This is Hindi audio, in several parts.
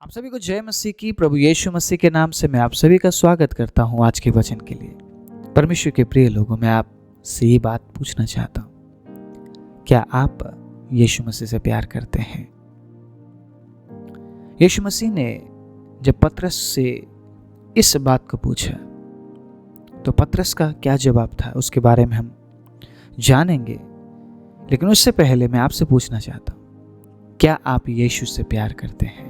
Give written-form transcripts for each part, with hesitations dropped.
आप सभी को जय मसीह की। प्रभु यीशु मसीह के नाम से मैं आप सभी का स्वागत करता हूं आज के वचन के लिए। परमेश्वर के प्रिय लोगों, मैं आपसे ये बात पूछना चाहता हूं, क्या आप यीशु मसीह से प्यार करते हैं? यीशु मसीह ने जब पतरस से इस बात को पूछा तो पतरस का क्या जवाब था उसके बारे में हम जानेंगे, लेकिन उससे पहले मैं आपसे पूछना चाहता हूं, क्या आप यीशु से प्यार करते हैं?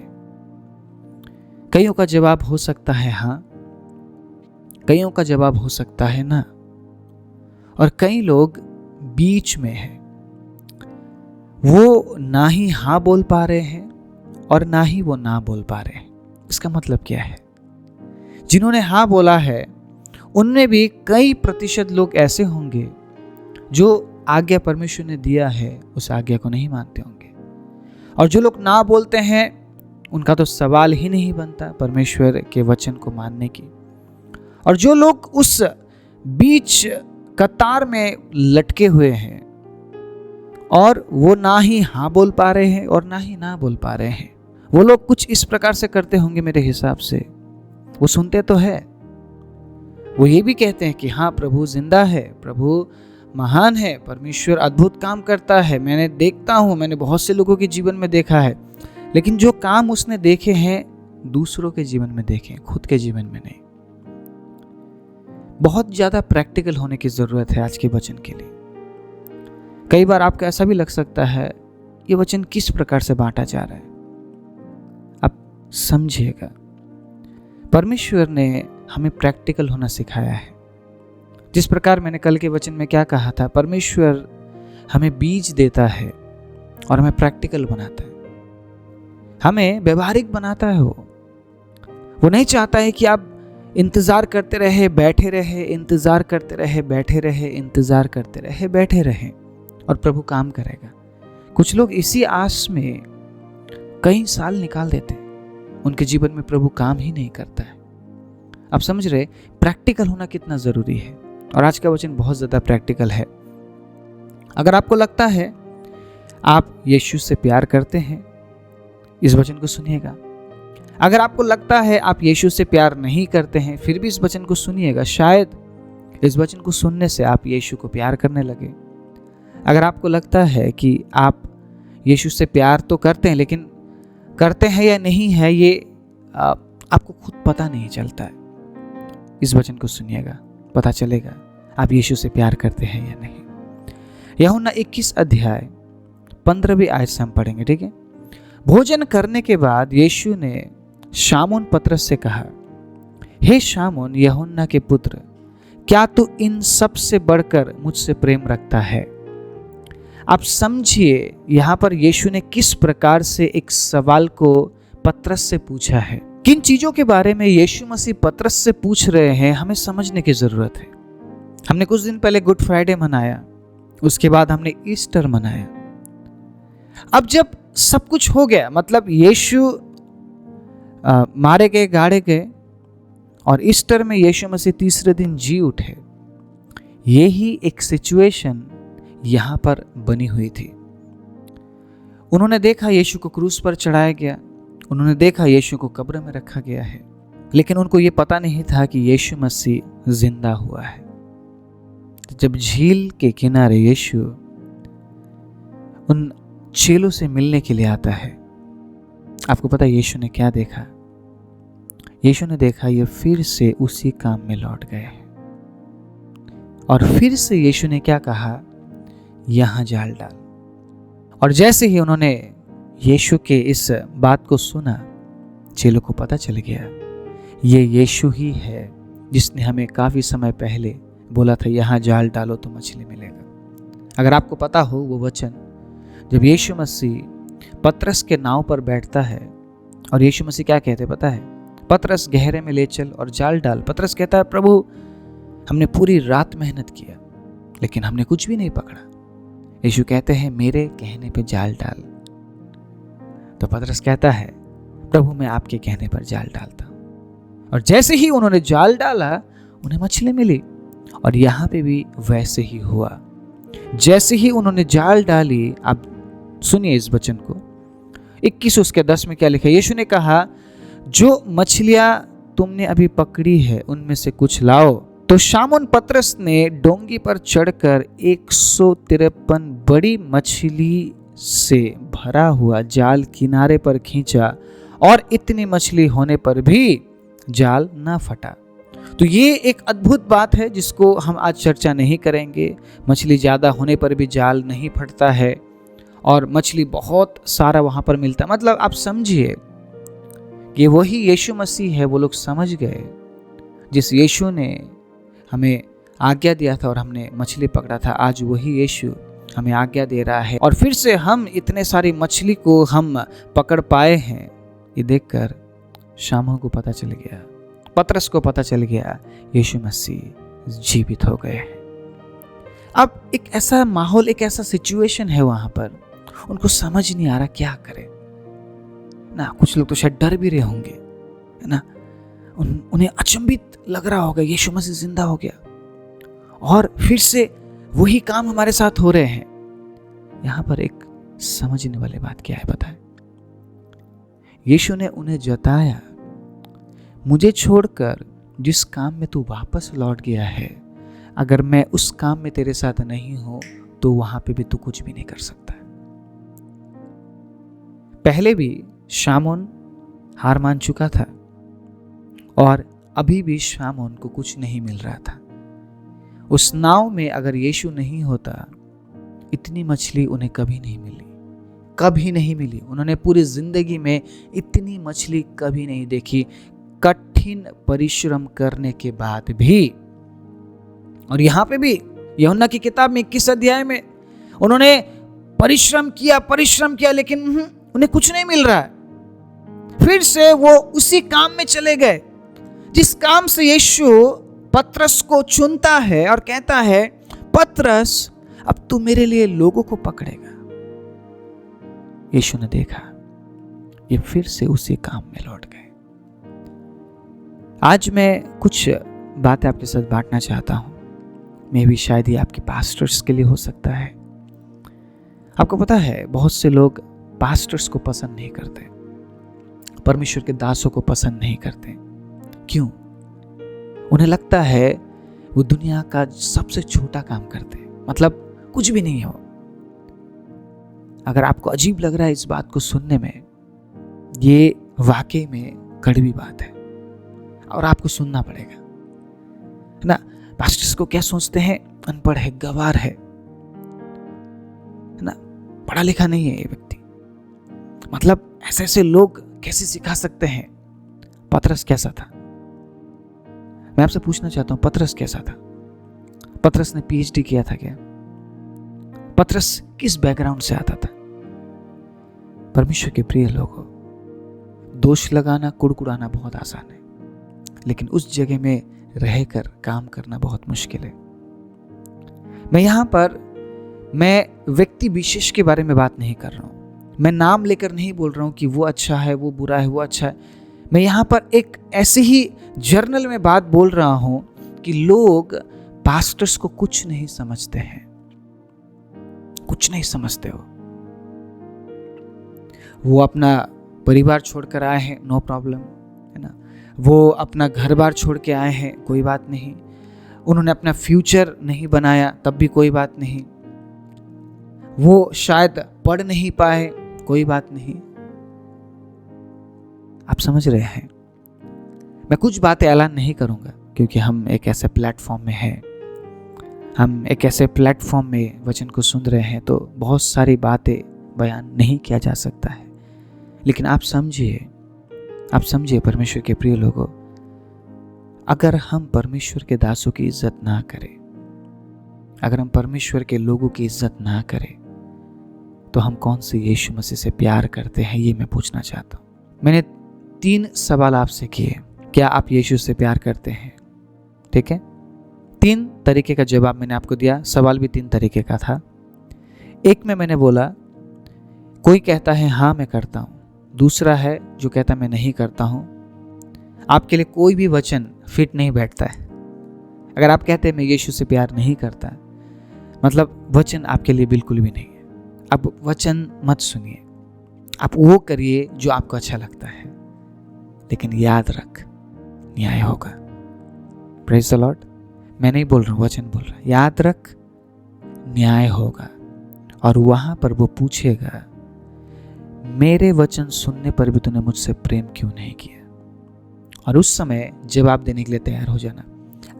कईयों का जवाब हो सकता है हाँ, कईयों का जवाब हो सकता है ना, और कई लोग बीच में हैं। वो ना ही हाँ बोल पा रहे हैं और ना ही वो ना बोल पा रहे हैं। इसका मतलब क्या है? जिन्होंने हाँ बोला है उनमें भी कई प्रतिशत लोग ऐसे होंगे जो आज्ञा परमेश्वर ने दिया है उस आज्ञा को नहीं मानते होंगे, और जो लोग ना बोलते हैं उनका तो सवाल ही नहीं बनता परमेश्वर के वचन को मानने की। और जो लोग उस बीच कतार में लटके हुए हैं और वो ना ही हाँ बोल पा रहे हैं और ना ही ना बोल पा रहे हैं, वो लोग कुछ इस प्रकार से करते होंगे मेरे हिसाब से। वो सुनते तो है, वो ये भी कहते हैं कि हाँ प्रभु जिंदा है, प्रभु महान है, परमेश्वर अद्भुत काम करता है, मैंने देखता हूँ, मैंने बहुत से लोगों के जीवन में देखा है। लेकिन जो काम उसने देखे हैं दूसरों के जीवन में देखे, खुद के जीवन में नहीं। बहुत ज्यादा प्रैक्टिकल होने की जरूरत है आज के वचन के लिए। कई बार आपको ऐसा भी लग सकता है ये वचन किस प्रकार से बांटा जा रहा है। आप समझिएगा, परमेश्वर ने हमें प्रैक्टिकल होना सिखाया है। जिस प्रकार मैंने कल के वचन में क्या कहा था, परमेश्वर हमें बीज देता है और हमें प्रैक्टिकल बनाता है, हमें व्यवहारिक बनाता है। वो नहीं चाहता है कि आप इंतजार करते रहे बैठे रहे, इंतजार करते रहे बैठे रहे, इंतजार करते रहे बैठे रहे और प्रभु काम करेगा। कुछ लोग इसी आस में कई साल निकाल देते हैं, उनके जीवन में प्रभु काम ही नहीं करता है। आप समझ रहे प्रैक्टिकल होना कितना जरूरी है, और आज का वचन बहुत ज्यादा प्रैक्टिकल है। अगर आपको लगता है आप यीशु से प्यार करते हैं, इस वचन को सुनिएगा। अगर आपको लगता है आप यीशु से प्यार नहीं करते हैं, फिर भी इस वचन को सुनिएगा। शायद इस वचन को सुनने से आप यीशु को प्यार करने लगे। अगर आपको लगता है कि आप यीशु से प्यार तो करते हैं, लेकिन करते हैं या नहीं है ये आपको खुद पता नहीं चलता है, इस वचन को सुनिएगा, पता चलेगा आप यीशु से प्यार करते हैं या नहीं। यूहन्ना 21 अध्याय 15वीं आयत से हम पढ़ेंगे, ठीक है। भोजन करने के बाद यीशु ने शामोन पतरस से कहा, हे शामोन यूहन्ना के पुत्र, क्या तू इन सब से बढ़कर मुझसे प्रेम रखता है? आप समझिए यहां पर यीशु ने किस प्रकार से एक सवाल को पतरस से पूछा है। किन चीजों के बारे में यीशु मसीह पतरस से पूछ रहे हैं, हमें समझने की जरूरत है। हमने कुछ दिन पहले गुड फ्राइडे मनाया, उसके बाद हमने ईस्टर मनाया। अब जब सब कुछ हो गया, मतलब यीशु मारे गए, गाड़े गए, और ईस्टर में यीशु मसीह तीसरे दिन जी उठे, यही एक सिचुएशन यहां पर बनी हुई थी। उन्होंने देखा यीशु को क्रूस पर चढ़ाया गया, उन्होंने देखा यीशु को कब्र में रखा गया है, लेकिन उनको यह पता नहीं था कि यीशु मसीह जिंदा हुआ है। जब झील के किनारे यीशु उन चेलों से मिलने के लिए आता है, आपको पता है यीशु ने क्या देखा? यीशु ने देखा ये फिर से उसी काम में लौट गए हैं, और फिर से यीशु ने क्या कहा? यहां जाल डाल। और जैसे ही उन्होंने यीशु के इस बात को सुना, चेलों को पता चल गया ये यीशु ही है जिसने हमें काफी समय पहले बोला था यहां जाल डालो तो मछली मिलेगा। अगर आपको पता हो वो वचन, जब यीशु मसीह पतरस के नाव पर बैठता है और यीशु मसीह क्या कहते पता है? पतरस गहरे में ले चल और जाल डाल। पतरस कहता है प्रभु हमने पूरी रात मेहनत किया लेकिन हमने कुछ भी नहीं पकड़ा। यीशु कहते हैं मेरे कहने पे जाल डाल। तो पतरस कहता है प्रभु मैं आपके कहने पर जाल डालता हूं। और जैसे ही उन्होंने जाल डाला उन्हें मछली मिली, और यहां पे भी वैसे ही हुआ। जैसे ही उन्होंने जाल डाली, आप सुनिए इस वचन को, 21 उसके 10 में क्या लिखा? यीशु ने कहा जो मछलियां तुमने अभी पकड़ी है उनमें से कुछ लाओ। तो शामोन पतरस ने डोंगी पर चढ़कर 153 बड़ी मछली से भरा हुआ जाल किनारे पर खींचा और इतनी मछली होने पर भी जाल न फटा। तो ये एक अद्भुत बात है जिसको हम आज चर्चा नहीं करेंगे। मछली ज़्यादा होने पर भी जाल नहीं फटता है और मछली बहुत सारा वहाँ पर मिलता है। मतलब आप समझिए कि वही यीशु मसीह है। वो लोग समझ गए जिस यीशु ने हमें आज्ञा दिया था और हमने मछली पकड़ा था, आज वही यीशु हमें आज्ञा दे रहा है और फिर से हम इतने सारी मछली को हम पकड़ पाए हैं। ये देखकर शामोन को पता चल गया, पतरस को पता चल गया यीशु मसीह जीवित हो गए हैं। अब एक ऐसा माहौल, एक ऐसा सिचुएशन है वहां पर, उनको समझ नहीं आ रहा क्या करे ना। कुछ लोग तो शायद डर भी रहे होंगे, है ना। उन्हें अचंभित लग रहा होगा यीशु मसीह जिंदा हो गया और फिर से वही काम हमारे साथ हो रहे हैं। यहां पर एक समझने वाली बात क्या है बताएं। यीशु ने उन्हें जताया, मुझे छोड़कर जिस काम में तू वापस लौट गया है, अगर मैं उस काम में तेरे साथ नहीं हूं तो वहां पे भी तू कुछ भी नहीं कर सकता। पहले भी शामोन हार मान चुका था और अभी भी शामोन को कुछ नहीं मिल रहा था। उस नाव में अगर यीशु नहीं होता, इतनी मछली उन्हें कभी नहीं मिली, कभी नहीं मिली। उन्होंने पूरी जिंदगी में इतनी मछली कभी नहीं देखी, कठिन परिश्रम करने के बाद भी। और यहां पे भी यूहन्ना की किताब में 21 अध्याय में उन्होंने परिश्रम किया लेकिन उन्हें कुछ नहीं मिल रहा है। फिर से वो उसी काम में चले गए जिस काम से यीशु पतरस को चुनता है और कहता है, पतरस अब तू मेरे लिए लोगों को पकड़ेगा। यीशु ने देखा ये फिर से उसी काम में लौट गए। आज मैं कुछ बातें आपके साथ बांटना चाहता हूं। मैं भी शायद ये आपके पास्टर्स के लिए हो सकता है। आपको पता है बहुत से लोग पास्टर्स को पसंद नहीं करते, परमेश्वर के दासों को पसंद नहीं करते। क्यों? उन्हें लगता है वो दुनिया का सबसे छोटा काम करते हैं, मतलब कुछ भी नहीं हो। अगर आपको अजीब लग रहा है इस बात को सुनने में, ये वाकई में कड़वी बात है और आपको सुनना पड़ेगा, है ना। पास्टर्स को क्या सोचते हैं? अनपढ़ है, गवार है ना, पढ़ा लिखा नहीं है ये व्यक्ति। मतलब ऐसे ऐसे लोग कैसे सिखा सकते हैं? पतरस कैसा था? मैं आपसे पूछना चाहता हूं, पतरस कैसा था? पतरस ने पीएचडी किया था क्या? पतरस किस बैकग्राउंड से आता था? परमेश्वर के प्रिय लोगों, दोष लगाना, कुड़कुड़ाना बहुत आसान है, लेकिन उस जगह में रहकर काम करना बहुत मुश्किल है। मैं व्यक्ति विशेष के बारे में बात नहीं कर रहा हूं। मैं नाम लेकर नहीं बोल रहा हूं कि वो अच्छा है, वो बुरा है, वो अच्छा है। मैं यहां पर एक ऐसे ही जर्नल में बात बोल रहा हूं कि लोग पास्टर्स को कुछ नहीं समझते हैं, कुछ नहीं समझते हो। वो अपना परिवार छोड़कर आए हैं, नो प्रॉब्लम, है ना। वो अपना घर बार छोड़ के आए हैं, कोई बात नहीं। उन्होंने अपना फ्यूचर नहीं बनाया, तब भी कोई बात नहीं। वो शायद पढ़ नहीं पाए, कोई बात नहीं। आप समझ रहे हैं? मैं कुछ बातें ऐलान नहीं करूंगा क्योंकि हम एक ऐसे प्लेटफॉर्म में हैं, हम एक ऐसे प्लेटफॉर्म में वचन को सुन रहे हैं, तो बहुत सारी बातें बयान नहीं किया जा सकता है। लेकिन आप समझिए परमेश्वर के प्रिय लोगों, अगर हम परमेश्वर के दासों की इज्जत ना करें, अगर हम परमेश्वर के लोगों की इज्जत ना करें, तो हम कौन से यीशु मसीह से प्यार करते हैं, ये मैं पूछना चाहता हूँ। मैंने 3 सवाल आपसे किए। क्या आप यीशु से प्यार करते हैं? ठीक है, 3 तरीके का जवाब मैंने आपको दिया। सवाल भी 3 तरीके का था। एक में मैंने बोला, कोई कहता है हाँ मैं करता हूँ, दूसरा है जो कहता मैं नहीं करता हूँ। आपके लिए कोई भी वचन फिट नहीं बैठता है। अगर आप कहते हैं मैं यीशु से प्यार नहीं करता, मतलब वचन आपके लिए बिल्कुल भी नहीं है। अब वचन मत सुनिए, आप वो करिए जो आपको अच्छा लगता है। लेकिन याद रख न्याय होगा। Praise the Lord. मैं नहीं बोल रहा हूँ, वचन बोल रहा है। याद रख न्याय होगा। और वहां पर वो पूछेगा, मेरे वचन सुनने पर भी तूने मुझसे प्रेम क्यों नहीं किया? और उस समय जवाब देने के लिए तैयार हो जाना।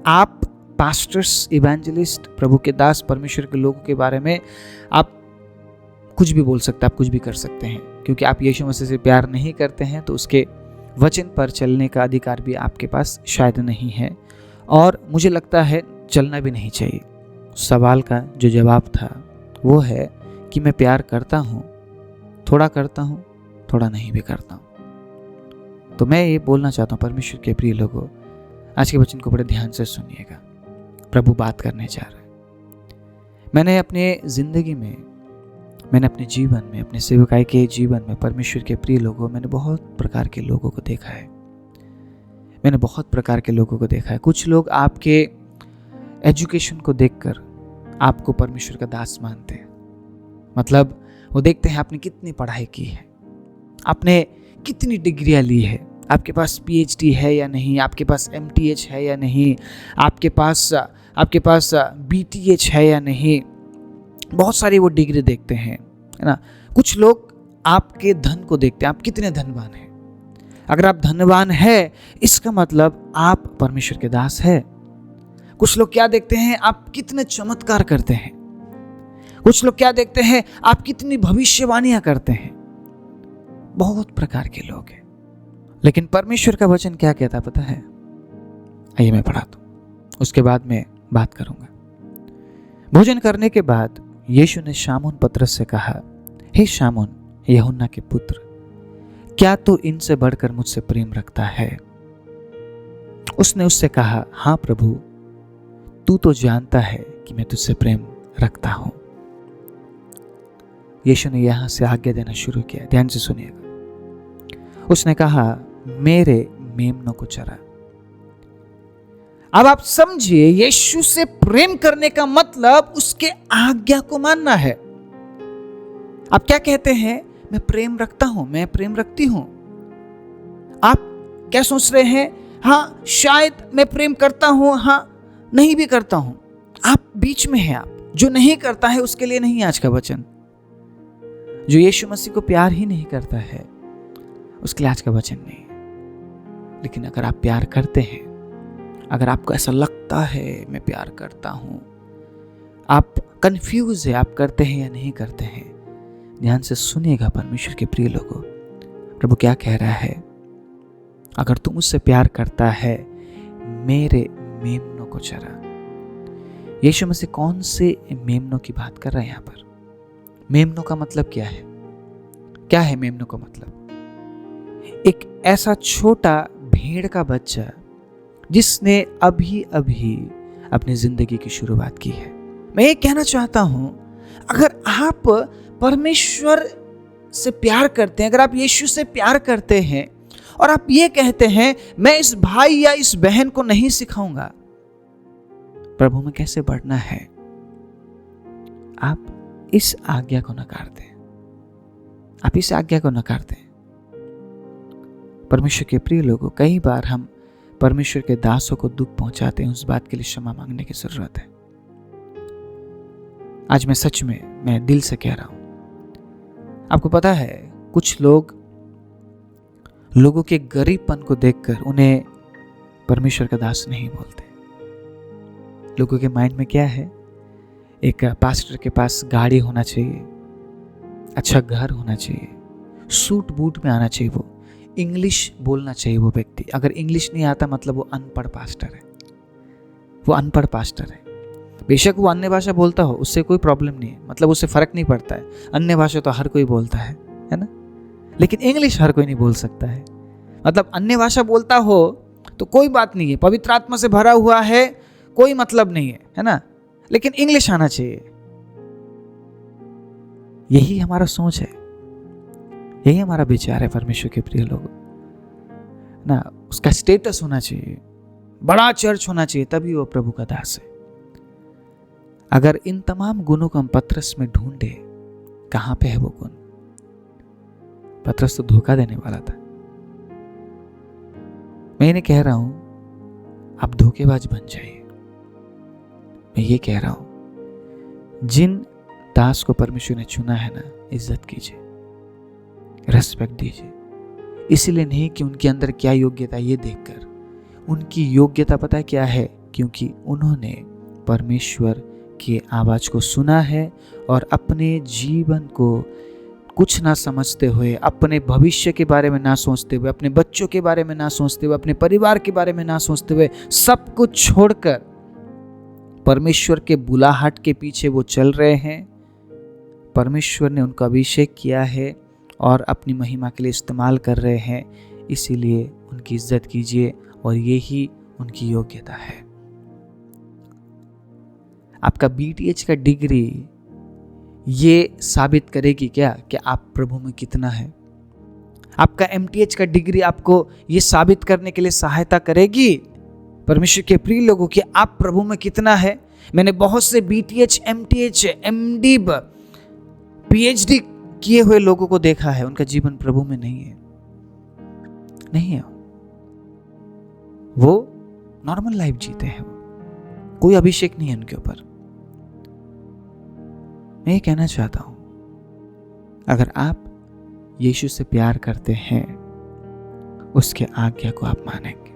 आप पास्टर्स, इवेंजलिस्ट, प्रभु के दास, परमेश्वर के लोगों के बारे में आप कुछ भी बोल सकते हैं, आप कुछ भी कर सकते हैं, क्योंकि आप यीशु मसीह से प्यार नहीं करते हैं तो उसके वचन पर चलने का अधिकार भी आपके पास शायद नहीं है, और मुझे लगता है चलना भी नहीं चाहिए। सवाल का जो जवाब था वो है कि मैं प्यार करता हूँ, थोड़ा करता हूँ, थोड़ा नहीं भी करता हूँ। तो मैं ये बोलना चाहता हूँ परमेश्वर के प्रिय लोगों, आज के वचन को बड़े ध्यान से सुनिएगा। प्रभु बात करने जा रहे हैं। मैंने अपने जिंदगी में, मैंने अपने जीवन में, अपने सेवकाई के जीवन में परमेश्वर के प्रिय लोगों, मैंने बहुत प्रकार के लोगों को देखा है। मैंने बहुत प्रकार के लोगों को देखा है। कुछ लोग आपके एजुकेशन को देखकर आपको परमेश्वर का दास मानते हैं। मतलब वो देखते हैं आपने कितनी पढ़ाई की है, आपने कितनी डिग्रियां ली है, आपके पास पीएचडी है या नहीं, आपके पास एमटीएच है या नहीं, आपके पास बीटीएच है या नहीं। बहुत सारी वो डिग्री देखते हैं, है ना। कुछ लोग आपके धन को देखते हैं, आप कितने धनवान हैं। अगर आप धनवान हैं, इसका मतलब आप परमेश्वर के दास हैं। कुछ लोग क्या देखते हैं, आप कितने चमत्कार करते हैं। कुछ लोग क्या देखते हैं, आप कितनी भविष्यवाणियां करते हैं। बहुत प्रकार के लोग हैं। लेकिन परमेश्वर का वचन क्या कहता है पता है? आइए मैं पढ़ा दूं, उसके बाद मैं बात करूंगा। भोजन करने के बाद यीशु ने शामौन पतरस से कहा, हे शामौन, यूहन्ना के पुत्र, क्या तू इनसे बढ़कर मुझसे प्रेम रखता है? उसने उससे कहा, हाँ प्रभु, तू तो जानता है कि मैं तुझसे प्रेम रखता हूं। यीशु ने यहां से आज्ञा देना शुरू किया। ध्यान से सुनिएगा। उसने कहा, मेरे मेमनों को चरा। अब आप समझिए, यीशु से प्रेम करने का मतलब उसके आज्ञा को मानना है। आप क्या कहते हैं? मैं प्रेम रखता हूं, मैं प्रेम रखती हूं। आप क्या सोच रहे हैं? हाँ शायद मैं प्रेम करता हूं, हाँ नहीं भी करता हूं। आप बीच में हैं। आप जो नहीं करता है उसके लिए नहीं आज का वचन। जो यीशु मसीह को प्यार ही नहीं करता है उसके लिए आज का वचन नहीं है। लेकिन अगर आप प्यार करते हैं, अगर आपको ऐसा लगता है मैं प्यार करता हूं, आप कंफ्यूज है आप करते हैं या नहीं करते हैं, ध्यान से सुनिएगा परमेश्वर के प्रिय लोगों। प्रभु क्या कह रहा है? अगर तुम मुझसे प्यार करता है, मेरे मेमनों को चरा। यीशु मसीह कौन से मेमनों की बात कर रहा है यहां पर? मेमनों का मतलब क्या है? क्या है मेमनों का मतलब? एक ऐसा छोटा भेड़ का बच्चा जिसने अभी अभी अपनी जिंदगी की शुरुआत की है। मैं ये कहना चाहता हूं, अगर आप परमेश्वर से प्यार करते हैं, अगर आप यीशु से प्यार करते हैं और आप ये कहते हैं मैं इस भाई या इस बहन को नहीं सिखाऊंगा प्रभु में कैसे बढ़ना है, आप इस आज्ञा को नकार दें। आप इस आज्ञा को नकार दें। परमेश्वर के प्रिय लोगों, कई बार हम परमेश्वर के दासों को दुख पहुंचाते हैं। उस बात के लिए क्षमा मांगने की जरूरत है। आज मैं सच में, मैं दिल से कह रहा हूं। आपको पता है, कुछ लोगों के गरीबपन को देखकर उन्हें परमेश्वर का दास नहीं बोलते। लोगों के माइंड में क्या है? एक पास्टर के पास गाड़ी होना चाहिए, अच्छा घर होना चाहिए, सूट बूट में आना चाहिए, वो इंग्लिश बोलना चाहिए वो व्यक्ति। अगर इंग्लिश नहीं आता मतलब वो अनपढ़ पास्टर है। वो अनपढ़ पास्टर है। बेशक वो अन्य भाषा बोलता हो, उससे कोई प्रॉब्लम नहीं है, मतलब उससे फर्क नहीं पड़ता है। अन्य भाषा तो हर कोई बोलता है ना। लेकिन इंग्लिश हर कोई नहीं बोल सकता है। मतलब अन्य भाषा बोलता हो तो कोई बात नहीं है, पवित्र आत्मा से भरा हुआ है, कोई मतलब नहीं है ना। लेकिन इंग्लिश आना चाहिए। यही हमारा सोच है, यही हमारा विचार है परमेश्वर के प्रिय लोगों ना। उसका स्टेटस होना चाहिए, बड़ा चर्च होना चाहिए, तभी वो प्रभु का दास है। अगर इन तमाम गुणों को हम पतरस में ढूंढे, कहां पे है वो गुण? पतरस तो धोखा देने वाला था। मैं नहीं कह रहा हूं आप धोखेबाज बन जाइए। मैं ये कह रहा हूं जिन दास को परमेश्वर ने चुना है ना, इज्जत कीजिए, रेस्पेक्ट दीजिए। इसलिए नहीं कि उनके अंदर क्या योग्यता ये देखकर, उनकी योग्यता पता है क्या है? क्योंकि उन्होंने परमेश्वर की आवाज को सुना है और अपने जीवन को कुछ ना समझते हुए, अपने भविष्य के बारे में ना सोचते हुए, अपने बच्चों के बारे में ना सोचते हुए, अपने परिवार के बारे में ना सोचते हुए, सब कुछ छोड़कर परमेश्वर के बुलाहट के पीछे वो चल रहे हैं। परमेश्वर ने उनका अभिषेक किया है और अपनी महिमा के लिए इस्तेमाल कर रहे हैं। इसीलिए उनकी इज्जत कीजिए और यही उनकी योग्यता है। आपका बीटीएच का डिग्री ये साबित करेगी क्या कि आप प्रभु में कितना है? आपका एमटीएच का डिग्री आपको ये साबित करने के लिए सहायता करेगी परमेश्वर के प्रिय लोगों कि आप प्रभु में कितना है? मैंने बहुत से बीटीएच, एमटीएच, एमडी, पीएचडी किए हुए लोगों को देखा है, उनका जीवन प्रभु में नहीं है। वो नॉर्मल लाइफ जीते हैं, कोई अभिषेक नहीं है उनके ऊपर। मैं ये कहना चाहता हूं, अगर आप यीशु से प्यार करते हैं, उसके आज्ञा को आप मानेंगे,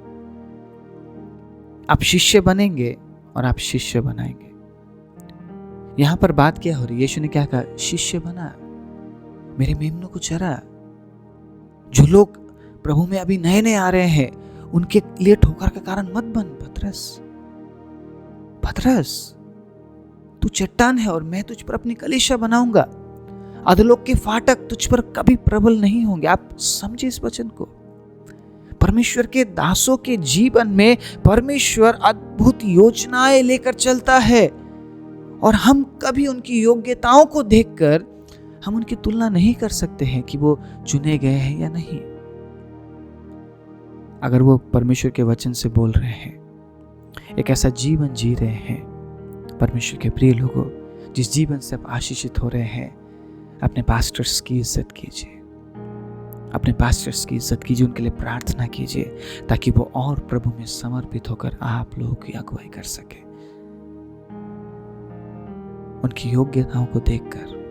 आप शिष्य बनेंगे और आप शिष्य बनाएंगे। यहां पर बात क्या हो रही है? यीशु ने क्या कहा? शिष्य बना, मेरे मेमनों को चरा। जो लोग प्रभु में अभी नए नए आ रहे हैं, उनके लिए ठोकर का कारण मत बन। पतरस, तू चट्टान है और मैं तुझ पर अपनी कलीसिया बनाऊंगा। अधोलोक के फाटक तुझ पर कभी प्रबल नहीं होंगे। आप समझे इस वचन को। परमेश्वर के दासों के जीवन में परमेश्वर अद्भुत योजनाएं लेकर चलता है और हम कभी उनकी योग्यताओं को देखकर हम उनकी तुलना नहीं कर सकते हैं कि वो चुने गए हैं या नहीं। अगर वो परमेश्वर के वचन से बोल रहे हैं, एक ऐसा जीवन जी रहे हैं, परमेश्वर के प्रिय लोगों, जिस जीवन से आप आशीषित हो रहे हैं, अपने पास्टर्स की इज्जत कीजिए, अपने पास्टर्स की इज्जत कीजिए, उनके लिए प्रार्थना कीजिए ताकि वो और प्रभु में समर्पित होकर आप लोगों की अगुवाई कर सके। उनकी योग्यताओं को देखकर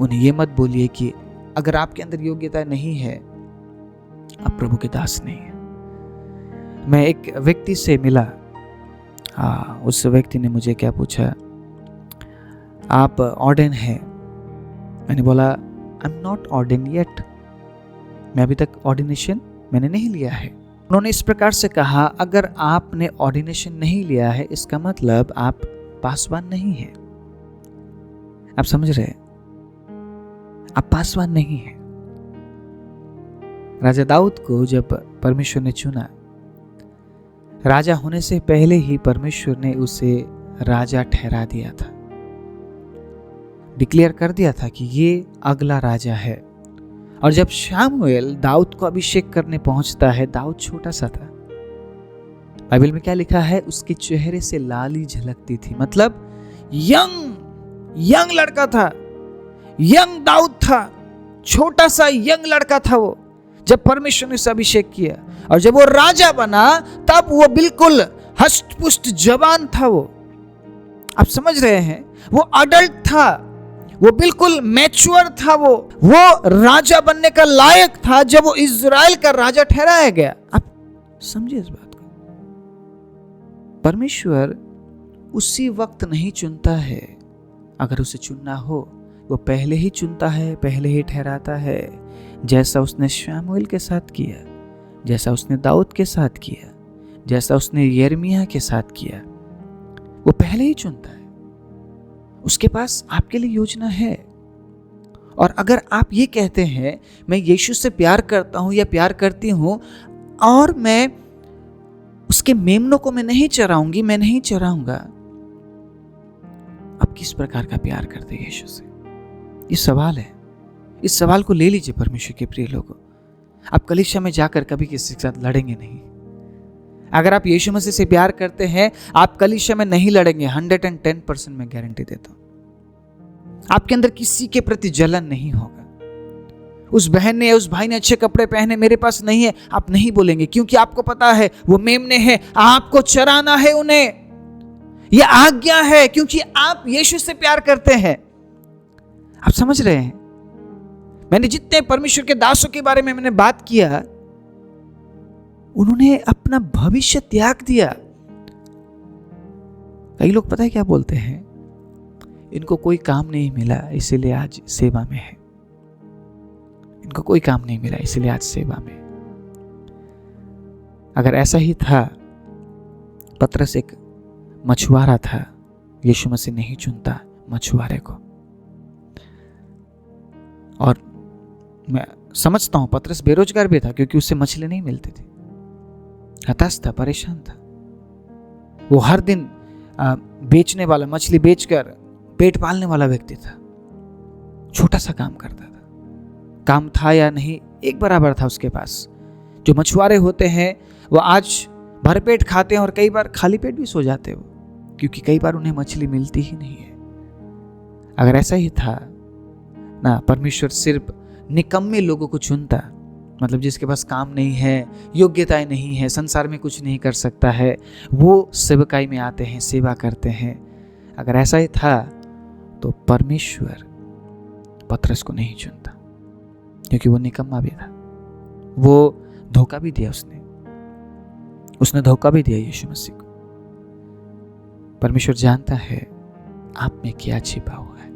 उन्हें ये मत बोलिए कि अगर आपके अंदर योग्यता नहीं है, आप प्रभु के दास नहीं है। मैं एक व्यक्ति से मिला, उस व्यक्ति ने मुझे क्या पूछा, आप ऑर्डेन हैं? मैंने बोला I am not ordained yet, मैं अभी तक ऑर्डिनेशन मैंने नहीं लिया है। उन्होंने इस प्रकार से कहा, अगर आपने ऑर्डिनेशन नहीं लिया है इसका मतलब आप पासवान नहीं है। आप समझ रहे हैं? आप पासवान नहीं है। राजा दाऊद को जब परमेश्वर ने चुना, राजा होने से पहले ही परमेश्वर ने उसे राजा ठहरा दिया था, डिक्लेयर कर दिया था कि ये अगला राजा है। और जब शामुएल दाऊद को अभिषेक करने पहुंचता है, दाऊद छोटा सा था। बाइबल में क्या लिखा है? उसके चेहरे से लाली झलकती थी, मतलब यंग लड़का था, यंग दाऊद था, छोटा सा यंग लड़का था वो, जब परमेश्वर ने उसे अभिषेक किया। और जब वो राजा बना तब वो बिल्कुल हष्ट-पुष्ट जवान था। वो, आप समझ रहे हैं, वो अडल्ट था, वो बिल्कुल मैच्योर था, वो राजा बनने का लायक था जब वो इज़राइल का राजा ठहराया गया। आप समझिए इस बात को। परमेश्वर उसी वक्त नहीं चुनता है, अगर उसे चुनना हो वो पहले ही चुनता है, पहले ही ठहराता है। जैसा उसने शामुएल के साथ किया, जैसा उसने दाऊद के साथ किया, जैसा उसने यिर्मयाह के साथ किया, वो पहले ही चुनता है। उसके पास आपके लिए योजना है। और अगर आप ये कहते हैं मैं यीशु से प्यार करता हूं या प्यार करती हूं और मैं उसके मेमनों को मैं नहीं चराऊंगी, मैं नहीं चराऊंगा, आप किस प्रकार का प्यार करते हैं यीशु से? ये सवाल है। इस सवाल को ले लीजिए परमेश्वर के प्रिय लोगों। आप कलीसिया में जाकर कभी किसी के साथ लड़ेंगे नहीं। अगर आप यीशु मसीह से प्यार करते हैं, आप कलीसिया में नहीं लड़ेंगे। 110% मैं गारंटी देता हूं। आपके अंदर किसी के प्रति जलन नहीं होगा। उस बहन ने, उस भाई ने अच्छे कपड़े पहने, मेरे पास नहीं है, आप नहीं बोलेंगे, क्योंकि आपको पता है वो मेमने हैं, आपको चराना है उन्हें। यह आज्ञा है, क्योंकि आप यीशु से प्यार करते हैं। आप समझ रहे हैं? मैंने जितने परमेश्वर के दासों के बारे में मैंने बात किया, उन्होंने अपना भविष्य त्याग दिया। कई लोग पता है क्या बोलते हैं? इनको कोई काम नहीं मिला इसीलिए आज सेवा में है। इनको कोई काम नहीं मिला इसीलिए आज सेवा में। अगर ऐसा ही था, पतरस एक मछुआरा था, यीशु मसीह नहीं चुनता मछुआरे को। और मैं समझता हूं पतरस बेरोजगार भी था, क्योंकि उससे मछली नहीं मिलती थी। हताश था, परेशान था। वो हर दिन बेचने वाला, मछली बेचकर पेट पालने वाला व्यक्ति था। छोटा सा काम करता था, काम था या नहीं एक बराबर था उसके पास। जो मछुआरे होते हैं वो आज भरपेट खाते हैं और कई बार खाली पेट भी सो जाते हैं, क्योंकि कई बार उन्हें मछली मिलती ही नहीं है। अगर ऐसा ही था ना, परमेश्वर सिर्फ निकम्मे लोगों को चुनता, मतलब जिसके पास काम नहीं है, योग्यताएं नहीं है, संसार में कुछ नहीं कर सकता है, वो सेवकाई में आते हैं, सेवा करते हैं। अगर ऐसा ही था तो परमेश्वर पतरस को नहीं चुनता, क्योंकि वो निकम्मा भी था। वो धोखा भी दिया, उसने धोखा भी दिया यीशु मसीह को। परमेश्वर जानता है आप में क्या छिपा हुआ है,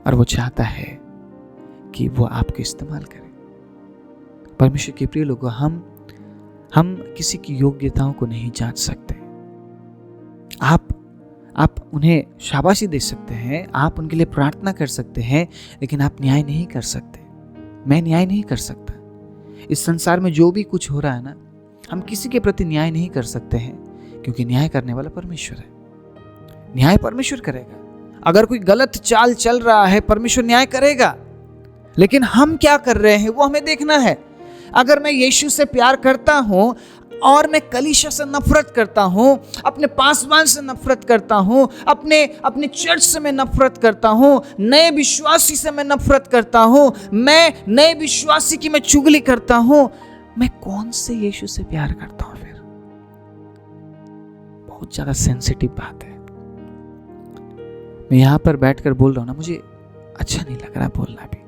और वो चाहता है कि वो आपको इस्तेमाल करे। परमेश्वर के प्रिय लोगों, हम किसी की योग्यताओं को नहीं जांच सकते। आप उन्हें शाबाशी दे सकते हैं, आप उनके लिए प्रार्थना कर सकते हैं, लेकिन आप न्याय नहीं कर सकते। मैं न्याय नहीं कर सकता। इस संसार में जो भी कुछ हो रहा है ना, हम किसी के प्रति न्याय नहीं कर सकते हैं, क्योंकि न्याय करने वाला परमेश्वर है। न्याय परमेश्वर करेगा। अगर कोई गलत चाल चल रहा है, परमेश्वर न्याय करेगा, लेकिन हम क्या कर रहे हैं वो हमें देखना है। अगर मैं यीशु से प्यार करता हूं और मैं कलीसिया से नफरत करता हूं, अपने पासवान से नफरत करता हूं, अपने चर्च से मैं नफरत करता हूं, नए विश्वासी से मैं नफरत करता हूं, मैं नए विश्वासी की मैं चुगली करता हूं, मैं कौन से यीशु से प्यार करता हूं? फिर बहुत ज्यादा सेंसिटिव बात है। मैं यहां पर बैठकर बोल रहा हूं ना, मुझे अच्छा नहीं लग रहा बोलना भी,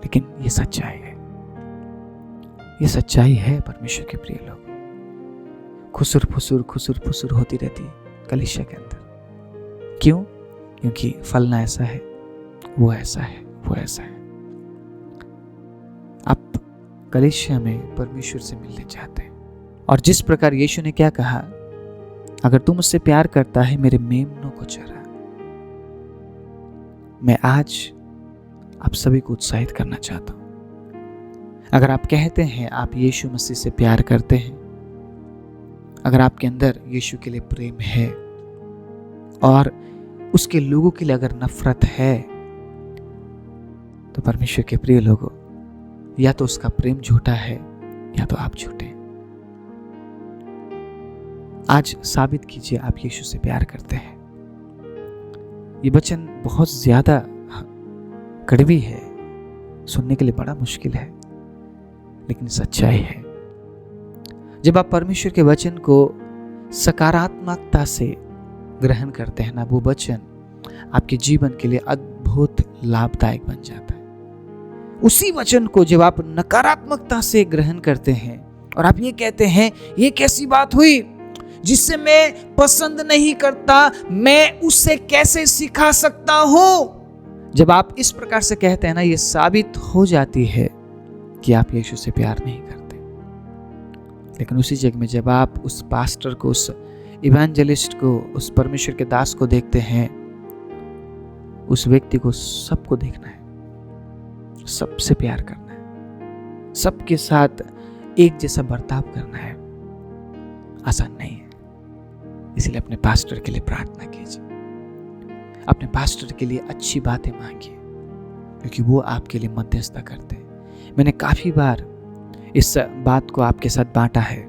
लेकिन ये सच्चाई है। ये सच्चाई है परमेश्वर के प्रिय लोग। खुसुर फुसुर होती रहती है कलीसिया के अंदर। क्यों? क्योंकि फलना ऐसा है, वो ऐसा है, वो ऐसा है। आप कलीसिया में परमेश्वर से मिलने चाहते हैं, और जिस प्रकार यीशु ने क्या कहा, अगर तुम मुझसे प्यार करता है मेरे मेमनों को चरा। मैं आज आप सभी को उत्साहित करना चाहता हूं। अगर आप कहते हैं आप यीशु मसीह से प्यार करते हैं, अगर आपके अंदर यीशु के लिए प्रेम है और उसके लोगों के लिए अगर नफरत है, तो परमेश्वर के प्रिय लोगों, या तो उसका प्रेम झूठा है या तो आप झूठे। आज साबित कीजिए आप यीशु से प्यार करते हैं। ये वचन बहुत ज्यादा कड़वी है, सुनने के लिए बड़ा मुश्किल है, लेकिन सच्चाई है। जब आप परमेश्वर के वचन को सकारात्मकता से ग्रहण करते हैं ना, वो वचन आपके जीवन के लिए अद्भुत लाभदायक बन जाता है। उसी वचन को जब आप नकारात्मकता से ग्रहण करते हैं और आप ये कहते हैं ये कैसी बात हुई, जिससे मैं पसंद नहीं करता, मैं उससे कैसे सिखा सकता हूं। जब आप इस प्रकार से कहते हैं ना, ये साबित हो जाती है कि आप यीशु से प्यार नहीं करते। लेकिन उसी जगह में जब आप उस पास्टर को, उस इवेंजलिस्ट को, उस परमेश्वर के दास को देखते हैं, उस व्यक्ति को सबको देखना है, सबसे प्यार करना है, सबके साथ एक जैसा बर्ताव करना है, आसान नहीं है। इसलिए अपने पास्टर के लिए प्रार्थना कीजिए, अपने पास्टर के लिए अच्छी बातें मांगिए, क्योंकि वो आपके लिए मध्यस्थता करते हैं। मैंने काफी बार इस बात को आपके साथ बांटा है।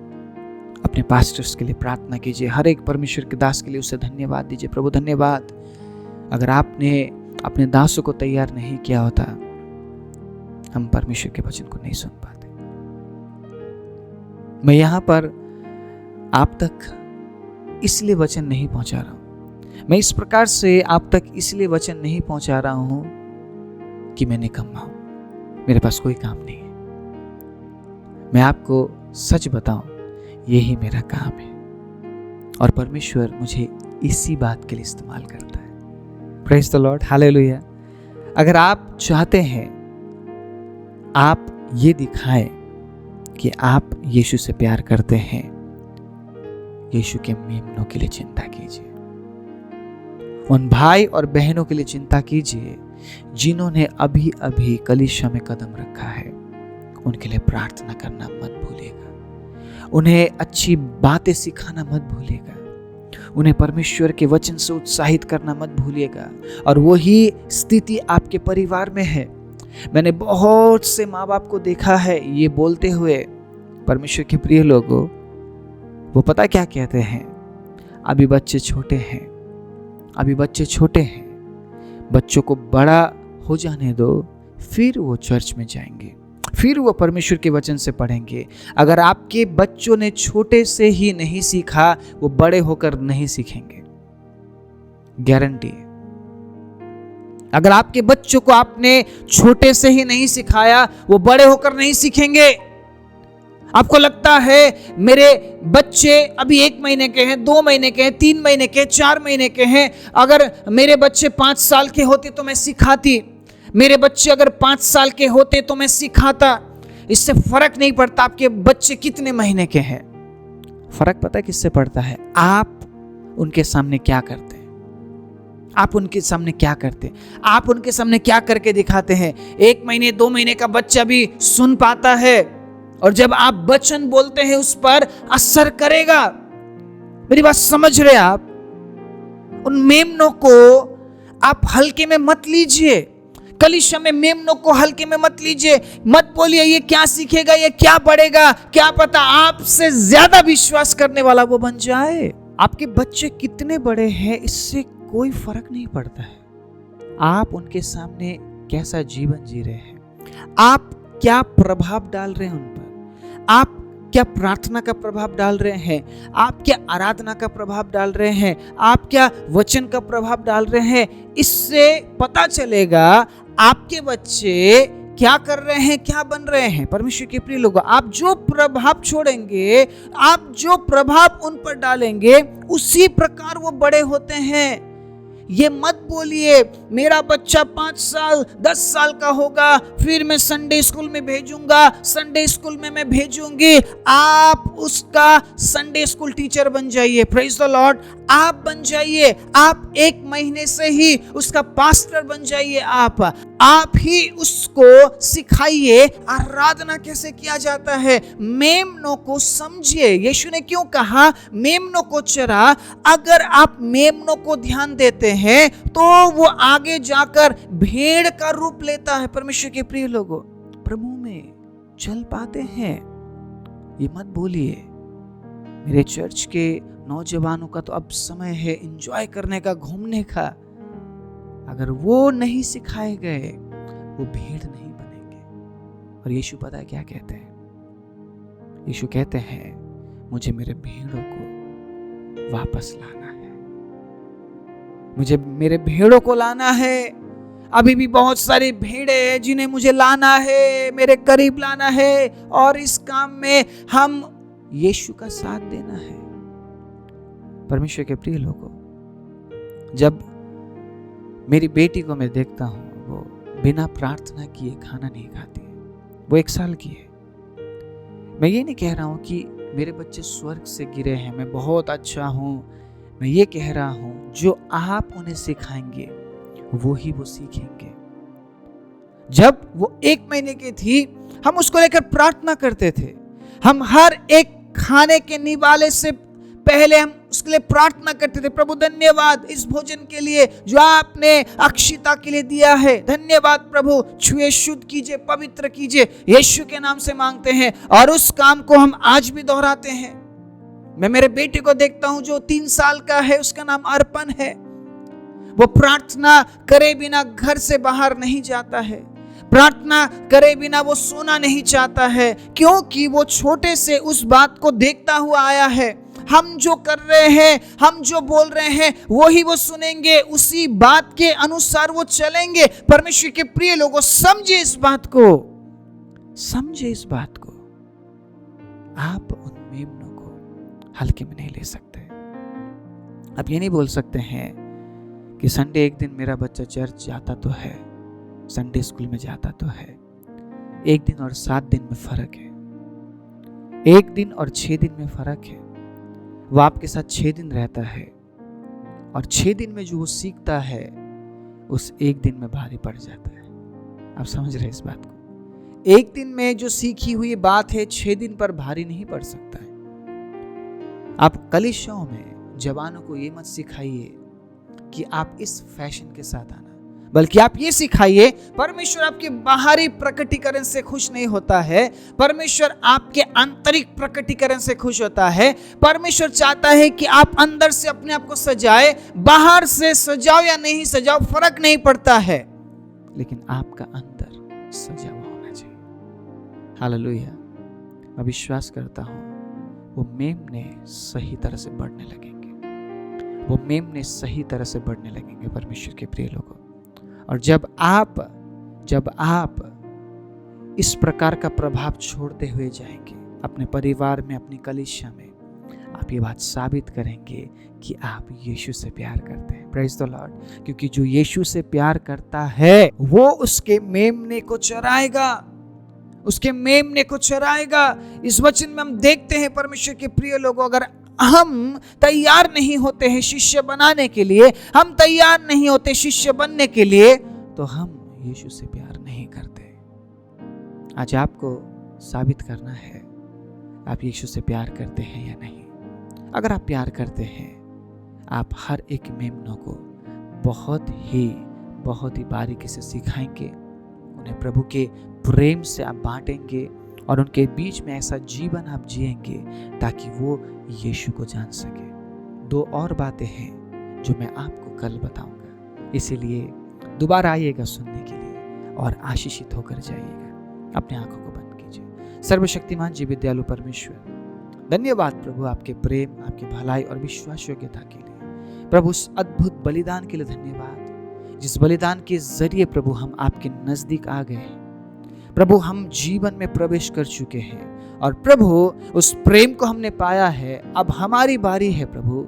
अपने पास्टर्स के लिए प्रार्थना कीजिए, हर एक परमेश्वर के दास के लिए उसे धन्यवाद दीजिए। प्रभु धन्यवाद, अगर आपने अपने दासों को तैयार नहीं किया होता, हम परमेश्वर के वचन को नहीं सुन पाते। मैं यहां पर आप तक इसलिए वचन नहीं पहुंचा रहा हूं, मैं इस प्रकार से आप तक इसलिए वचन नहीं पहुंचा रहा हूं कि मैं निकम्मा हूं, मेरे पास कोई काम नहीं है। मैं आपको सच बताऊं, यही मेरा काम है और परमेश्वर मुझे इसी बात के लिए इस्तेमाल करता है। Praise the Lord, hallelujah. अगर आप चाहते हैं आप ये दिखाएं कि आप यीशु से प्यार करते हैं, यीशु के मेमनों के लिए चिंता कीजिए, उन भाई और बहनों के लिए चिंता कीजिए जिन्होंने अभी अभी कलीसिया में कदम रखा है। उनके लिए प्रार्थना करना मत भूलिएगा, उन्हें अच्छी बातें सिखाना मत भूलिएगा, उन्हें परमेश्वर के वचन से उत्साहित करना मत भूलिएगा। और वही स्थिति आपके परिवार में है। मैंने बहुत से माँ बाप को देखा है ये बोलते हुए, परमेश्वर के प्रिय लोगों, वो पता क्या कहते हैं, अभी बच्चे छोटे हैं, अभी बच्चे छोटे हैं, बच्चों को बड़ा हो जाने दो, फिर वो चर्च में जाएंगे, फिर वो परमेश्वर के वचन से पढ़ेंगे। अगर आपके बच्चों ने छोटे से ही नहीं सीखा, वो बड़े होकर नहीं सीखेंगे, गारंटी है। अगर आपके बच्चों को आपने छोटे से ही नहीं सिखाया, वो बड़े होकर नहीं सीखेंगे। आपको लगता है मेरे बच्चे अभी 1 महीने के हैं, 2 महीने के हैं, 3 महीने के, 4 महीने के हैं, अगर मेरे बच्चे 5 साल के होते तो मैं सिखाती, मेरे बच्चे अगर 5 साल के होते तो मैं सिखाता। इससे फर्क नहीं पड़ता आपके बच्चे कितने महीने के हैं, फर्क पता है किससे पड़ता है, आप उनके सामने क्या करते हैं, आप उनके सामने क्या करते हैं, आप उनके सामने क्या करके दिखाते हैं। 1 महीने 2 महीने का बच्चा भी सुन पाता है, और जब आप वचन बोलते हैं उस पर असर करेगा। मेरी बात समझ रहे आप? उन मेमनों को आप हल्के में मत लीजिए, कलीसिया में मेमनों को हल्के में मत लीजिए। मत बोलिए ये क्या सीखेगा, ये क्या बढ़ेगा, क्या पता आपसे ज्यादा विश्वास करने वाला वो बन जाए। आपके बच्चे कितने बड़े हैं इससे कोई फर्क नहीं पड़ता है, आप उनके सामने कैसा जीवन जी रहे हैं, आप क्या प्रभाव डाल रहे हैं उन पर, आप क्या प्रार्थना का प्रभाव डाल रहे हैं, आप क्या आराधना का प्रभाव डाल रहे हैं, आप क्या वचन का प्रभाव डाल रहे हैं। इससे पता चलेगा आपके बच्चे क्या कर रहे हैं, क्या बन रहे हैं। परमेश्वर के प्रिय लोगों, आप जो प्रभाव छोड़ेंगे, आप जो प्रभाव उन पर डालेंगे, उसी प्रकार वो बड़े होते हैं। ये मत बोलिए मेरा बच्चा 5 साल 10 साल का होगा फिर मैं संडे स्कूल में भेजूंगा, संडे स्कूल में मैं भेजूंगी। आप उसका संडे स्कूल टीचर बन जाइए, प्रेज द लॉर्ड। आप बन जाइए, आप 1 महीने से ही उसका पास्टर बन जाइए। आप ही उसको सिखाइए आराधना कैसे किया जाता है। मेमनों को समझिए। यीशु ने क्यों कहा मेमनों को चरा? अगर आप मेमनों को ध्यान देते हैं तो वो आगे जाकर भेड़ का रूप लेता है। परमेश्वर के प्रिय लोगों, प्रभु में चल पाते हैं। ये मत बोलिए मेरे चर्च के नौजवानों का तो अब समय है एंजॉय करने का, घूमने का। अगर वो नहीं सिखाए गए वो भेड़ नहीं बनेंगे। और यीशु पता है क्या कहते हैं? यीशु कहते हैं मुझे मेरे भेड़ों को वापस लाना है, मुझे मेरे भेड़ों को लाना है। अभी भी बहुत सारी भेड़ें हैं जिन्हें मुझे लाना है, मेरे करीब लाना है। और इस काम में हम यीशु का साथ देना है। परमेश्वर के प्रिय लोगों, जब मेरी बेटी को मैं देखता हूँ वो बिना प्रार्थना किए खाना नहीं खाती है, वो 1 साल की है। मैं ये नहीं कह रहा हूँ कि मेरे बच्चे स्वर्ग से गिरे हैं, मैं बहुत अच्छा हूँ। मैं ये कह रहा हूँ जो आप उन्हें सिखाएंगे वो ही वो सीखेंगे। जब वो 1 महीने की थी हम उसको लेकर प्रार्थना करते थे। हम हर एक खाने के निवाले से पहले हम उसके लिए प्रार्थना करते थे, प्रभु धन्यवाद इस भोजन के लिए जो आपने अक्षिता के लिए दिया है। धन्यवाद प्रभु, छुए शुद्ध कीजिए, पवित्र कीजिए, यीशु के नाम से मांगते हैं। और उस काम को हम आज भी दोहराते हैं। मैं मेरे बेटे को देखता हूं जो 3 साल का है, उसका नाम अर्पण है। वो प्रार्थना करे बिना घर से बाहर नहीं जाता है, प्रार्थना करे बिना वो सोना नहीं चाहता है, क्योंकि वो छोटे से उस बात को देखता हुआ आया है। हम जो कर रहे हैं, हम जो बोल रहे हैं, वही वो सुनेंगे, उसी बात के अनुसार वो चलेंगे। परमेश्वर के प्रिय लोगों, समझे इस बात को, समझे इस बात को। आप उन मेमनों को हल्के में नहीं ले सकते। आप ये नहीं बोल सकते हैं कि संडे एक दिन मेरा बच्चा चर्च जाता तो है, संडे स्कूल में जाता तो है, एक दिन और 7 दिन में फर्क है, एक दिन और 6 दिन में फर्क है। वो आपके साथ 6 दिन रहता है और 6 दिन में जो वो सीखता है उस एक दिन में भारी पड़ जाता है। आप समझ रहे इस बात को? एक दिन में जो सीखी हुई बात है 6 दिन पर भारी नहीं पड़ सकता है। आप कलीसियाओं में जवानों को ये मत सिखाइए कि आप इस फैशन के साथ आना, बल्कि आप ये सिखाइए, परमेश्वर आपके बाहरी प्रकटीकरण से खुश नहीं होता है, परमेश्वर आपके आंतरिक प्रकटीकरण से खुश होता है। परमेश्वर चाहता है कि आप अंदर से अपने आप को सजाए, बाहर से सजाओ या नहीं सजाओ फर्क नहीं पड़ता है, लेकिन आपका अंदर सजा हुआ होना चाहिए। हालेलुया। मैं विश्वास करता हूं वो मेमने सही तरह से बढ़ने लगेंगे, वो मेमने सही तरह से बढ़ने लगेंगे परमेश्वर के प्रिय लोगों। और जब आप इस प्रकार का प्रभाव छोड़ते हुए जाएंगे अपने परिवार में, अपनी कलीसिया में, आप ये बात साबित करेंगे कि आप यीशु से प्यार करते हैं। Praise the Lord. क्योंकि जो यीशु से प्यार करता है वो उसके मेमने को चराएगा, उसके मेमने को चराएगा। इस वचन में हम देखते हैं परमेश्वर के प्रिय लोगों, अगर हम तैयार नहीं होते हैं शिष्य बनाने के लिए, हम तैयार नहीं होते शिष्य बनने के लिए, तो हम यीशु से प्यार नहीं करते। आज आपको साबित करना है आप यीशु से प्यार करते हैं या नहीं। अगर आप प्यार करते हैं, आप हर एक मेमनों को बहुत ही बारीकी से सिखाएंगे, उन्हें प्रभु के प्रेम से आप बांटेंगे और उनके बीच में ऐसा जीवन आप जिएंगे ताकि वो यीशु को जान सके। 2 और बातें हैं जो मैं आपको कल बताऊंगा, इसीलिए दोबारा आइएगा सुनने के लिए और आशीषित होकर जाइएगा। अपने आंखों को बंद कीजिए। सर्वशक्तिमान जीवित दयालु परमेश्वर, धन्यवाद प्रभु आपके प्रेम, आपकी भलाई और विश्वास योग्यता के लिए। प्रभु उस अद्भुत बलिदान के लिए धन्यवाद, जिस बलिदान के जरिए प्रभु हम आपके नजदीक आ गए हैं। प्रभु हम जीवन में प्रवेश कर चुके हैं और प्रभु उस प्रेम को हमने पाया है। अब हमारी बारी है प्रभु,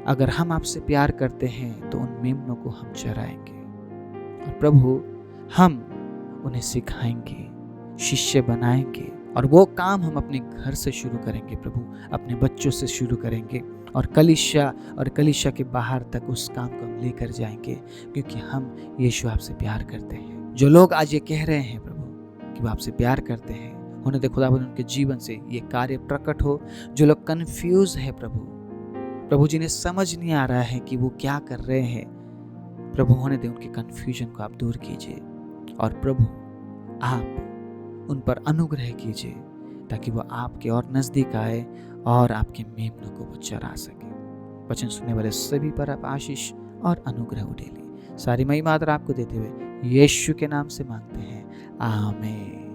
अगर हम आपसे प्यार करते हैं तो उन मेमनों को हम चराएंगे और प्रभु हम उन्हें सिखाएंगे, शिष्य बनाएंगे और वो काम हम अपने घर से शुरू करेंगे प्रभु, अपने बच्चों से शुरू करेंगे और कलीसिया के बाहर तक उस काम को हम लेकर जाएंगे, क्योंकि हम यीशु आपसे प्यार करते हैं। जो लोग आज ये कह रहे हैं प्रभु कि वो आपसे प्यार करते हैं, होने दे खुदावंद उनके जीवन से ये कार्य प्रकट हो। जो लोग कंफ्यूज है प्रभु जिन्हें समझ नहीं आ रहा है कि वो क्या कर रहे हैं, प्रभु होने दे उनके कंफ्यूजन को आप दूर कीजिए और प्रभु आप उन पर अनुग्रह कीजिए ताकि वो आपके और नजदीक आए और आपके मेमनों को वो चरा सके। वचन सुनने वाले सभी पर आप आशीष और अनुग्रह उड़ेलिए। सारी महिमा आदर आपको देते हुए यीशु के नाम से मांगते हैं, आमीन।